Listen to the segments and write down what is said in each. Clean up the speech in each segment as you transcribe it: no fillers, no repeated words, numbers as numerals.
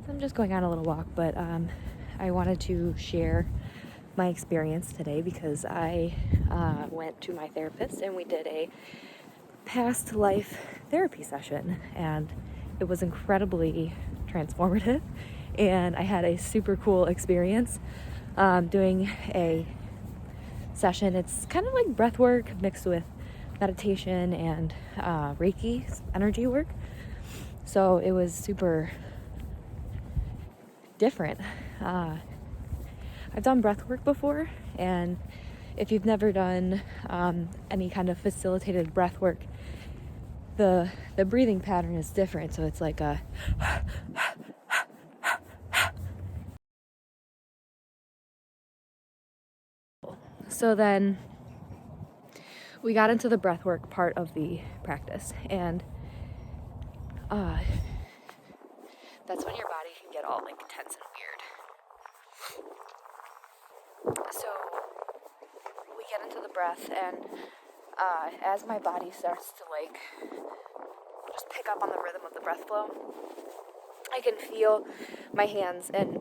I'm just going on a little walk, but I wanted to share my experience today because I went to my therapist and we did a past life therapy session, and it was incredibly transformative, and I had a super cool experience doing a session. It's kind of like breath work mixed with meditation and Reiki energy work. So it was super different. I've done breath work before, and if you've never done any kind of facilitated breath work, the breathing pattern is different. So it's like a so then we got into the breath work part of the practice, and that's when your body can get all like tense and weird. So we get into the breath, and as my body starts to like just pick up on the rhythm of the breath flow, I can feel my hands and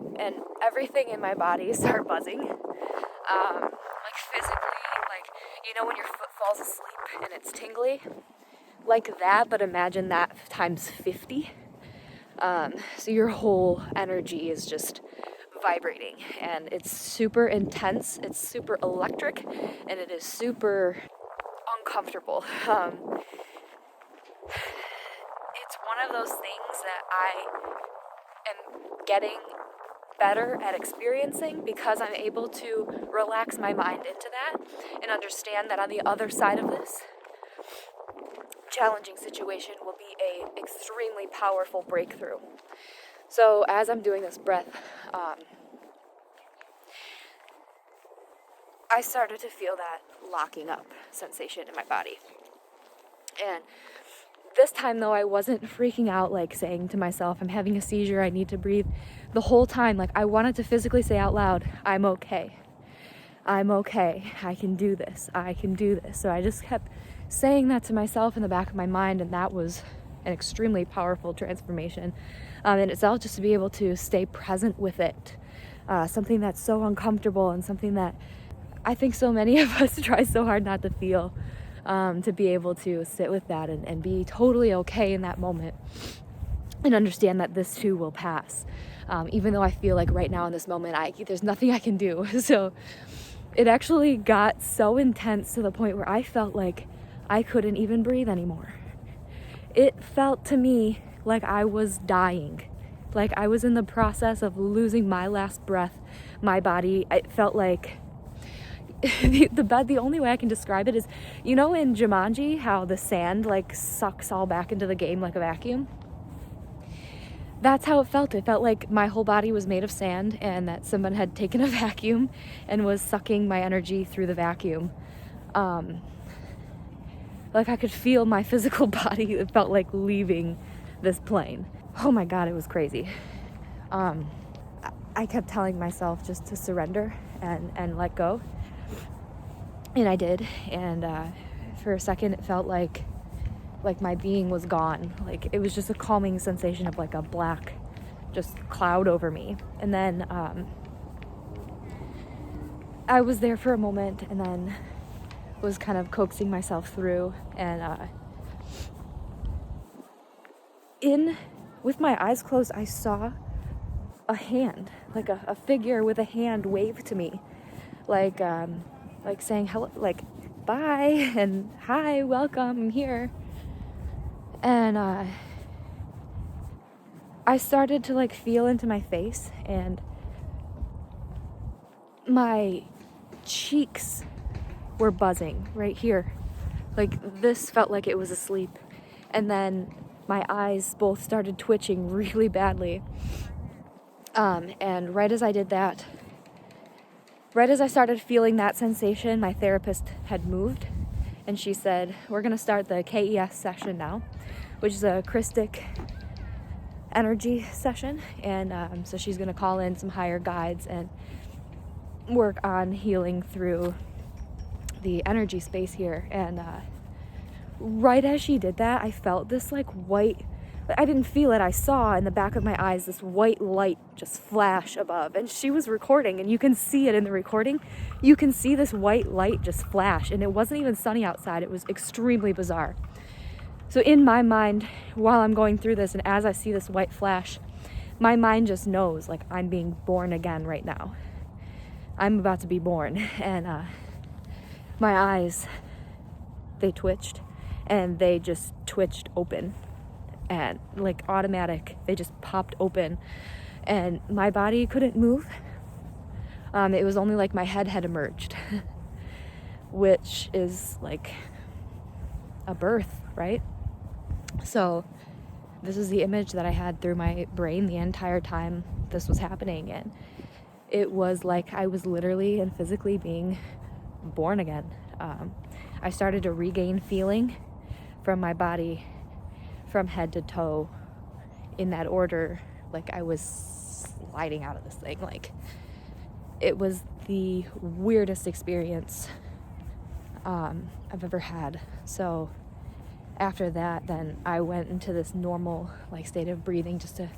everything in my body start buzzing. Like physically, like, you know when your foot falls asleep and it's tingly? Like that, but imagine that times 50. So your whole energy is just vibrating, and it's super intense, it's super electric, and it is super uncomfortable. It's one of those things that I am getting better at experiencing because I'm able to relax my mind into that and understand that on the other side of this challenging situation will be a extremely powerful breakthrough. So as I'm doing this breath, I started to feel that locking up sensation in my body. And this time, though, I wasn't freaking out, like saying to myself, I'm having a seizure, I need to breathe. The whole time, like, I wanted to physically say out loud, I'm okay. I'm okay. I can do this. I can do this. So I just kept saying that to myself in the back of my mind, and that was an extremely powerful transformation in itself, just to be able to stay present with it. Something that's so uncomfortable, and something that I think so many of us try so hard not to feel. To be able to sit with that and be totally okay in that moment and understand that this too will pass. Even though I feel like right now in this moment, there's nothing I can do. So it actually got so intense to the point where I felt like I couldn't even breathe anymore. It felt to me like I was dying, like I was in the process of losing my last breath. My body, it felt like the only way I can describe it is, you know, in Jumanji, how the sand like sucks all back into the game like a vacuum. That's how it felt. It felt like my whole body was made of sand, and that someone had taken a vacuum and was sucking my energy through the vacuum. Like I could feel my physical body. It felt like leaving this plane. Oh my God, it was crazy. I kept telling myself just to surrender and let go. And I did, and for a second it felt like my being was gone. Like it was just a calming sensation of like a black just cloud over me. And then I was there for a moment, and then was kind of coaxing myself through, and with my eyes closed, I saw a hand, like a figure with a hand wave to me, like saying hello, like bye and hi, welcome, I'm here. And I started to like feel into my face, and my cheeks were buzzing right here. Like this felt like it was asleep. And then my eyes both started twitching really badly. And right as I did that, right as I started feeling that sensation, my therapist had moved, and she said, we're going to start the KES session now, which is a Christic energy session. And so she's going to call in some higher guides and work on healing through the energy space here. And right as she did that, I felt this like white I didn't feel it. I saw in the back of my eyes this white light just flash above, and she was recording, and you can see it in the recording. You can see this white light just flash, and it wasn't even sunny outside. It was extremely bizarre. So in my mind, while I'm going through this, and as I see this white flash, my mind just knows, like, I'm being born again right now. I'm about to be born. And my eyes, they twitched, and they just twitched open. And like automatic, they just popped open, and my body couldn't move. It was only like my head had emerged, which is like a birth, right? So this is the image that I had through my brain the entire time this was happening, and it was like I was literally and physically being born again. I started to regain feeling from my body from head to toe in that order. Like I was sliding out of this thing. Like it was the weirdest experience I've ever had. So after that, then I went into this normal like state of breathing just to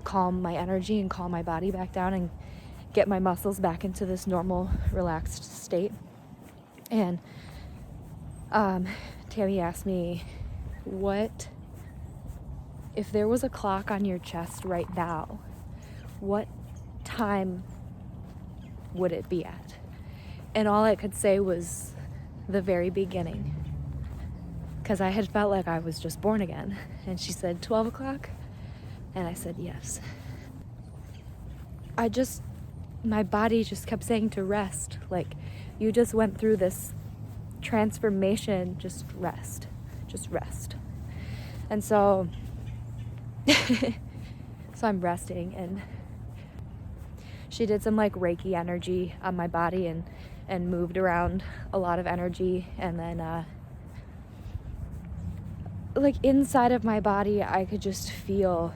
calm my energy and calm my body back down and get my muscles back into this normal relaxed state. And Tammy asked me, what if there was a clock on your chest right now, what time would it be at? And all I could say was the very beginning, because I had felt like I was just born again. And she said 12 o'clock, and I said yes. My body just kept saying to rest, like, you just went through this transformation, just rest. And so I'm resting, and she did some like Reiki energy on my body and moved around a lot of energy, and then like inside of my body I could just feel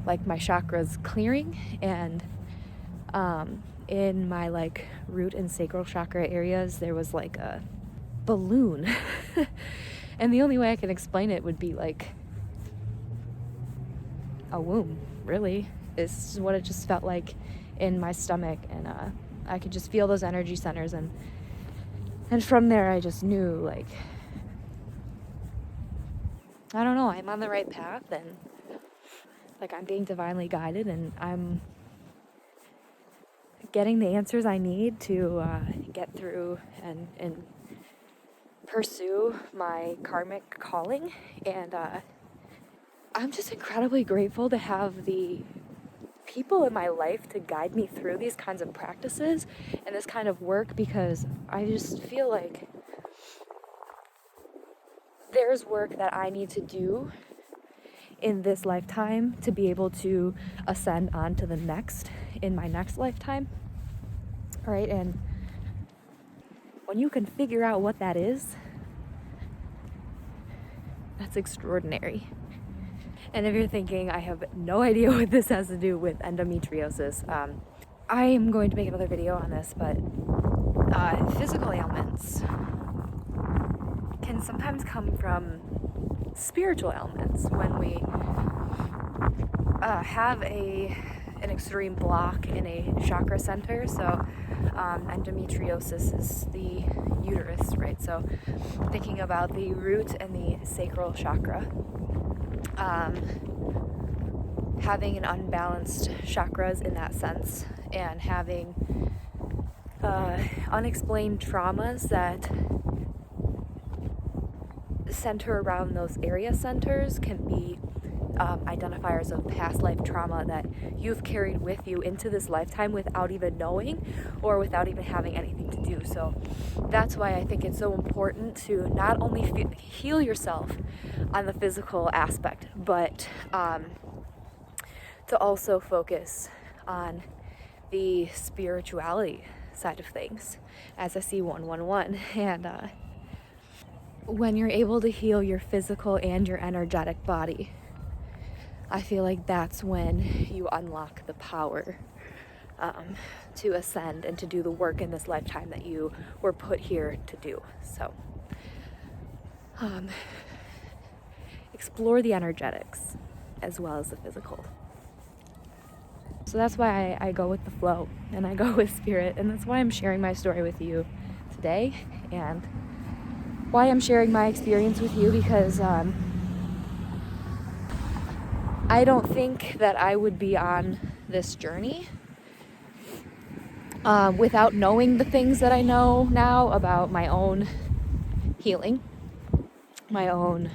like my chakras clearing, and in my like root and sacral chakra areas there was like a balloon. And the only way I can explain it would be like a womb, really. This is what it just felt like in my stomach, and I could just feel those energy centers, and from there I just knew, like, I don't know, I'm on the right path, and like I'm being divinely guided, and I'm getting the answers I need to get through and pursue my karmic calling. And I'm just incredibly grateful to have the people in my life to guide me through these kinds of practices and this kind of work, because I just feel like there's work that I need to do in this lifetime to be able to ascend on to the next in my next lifetime. All right, and when you can figure out what that is, that's extraordinary. And if you're thinking, I have no idea what this has to do with endometriosis, I am going to make another video on this, but physical ailments can sometimes come from spiritual ailments when we have an extreme block in a chakra center. So endometriosis is the uterus, right? So thinking about the root and the sacral chakra, having an unbalanced chakras in that sense, and having unexplained traumas that center around those area centers can be identifiers of past life trauma that you've carried with you into this lifetime without even knowing or without even having anything to do. So that's why I think it's so important to not only heal yourself on the physical aspect, but to also focus on the spirituality side of things, as I see 111. And when you're able to heal your physical and your energetic body, I feel like that's when you unlock the power to ascend and to do the work in this lifetime that you were put here to do. So explore the energetics as well as the physical. So that's why I go with the flow and I go with spirit, and that's why I'm sharing my story with you today, and why I'm sharing my experience with you, because I don't think that I would be on this journey without knowing the things that I know now about my own healing, my own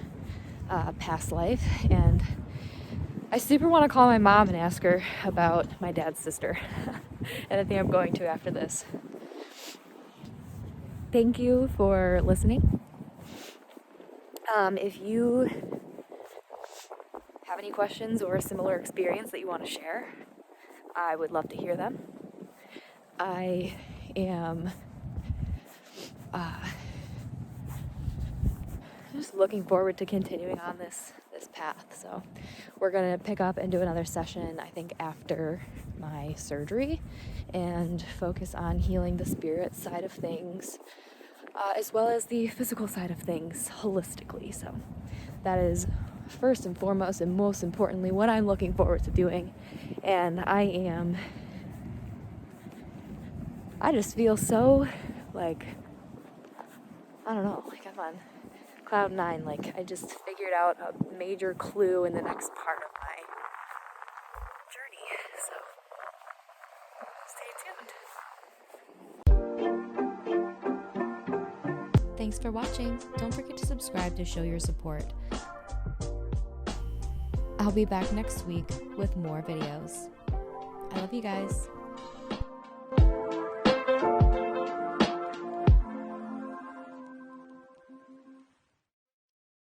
past life. And I super want to call my mom and ask her about my dad's sister. And I think I'm going to after this. Thank you for listening. If you have any questions or a similar experience that you want to share, I would love to hear them. I am just looking forward to continuing on this path. So we're going to pick up and do another session, I think, after my surgery, and focus on healing the spirit side of things, as well as the physical side of things holistically. So that is first and foremost and most importantly what I'm looking forward to doing. And I just feel so, like, I don't know, like I'm on cloud 9. Like I just figured out a major clue in the next part of my journey. So stay tuned. Thanks for watching. Don't forget to subscribe to show your support. I'll be back next week with more videos. I love you guys.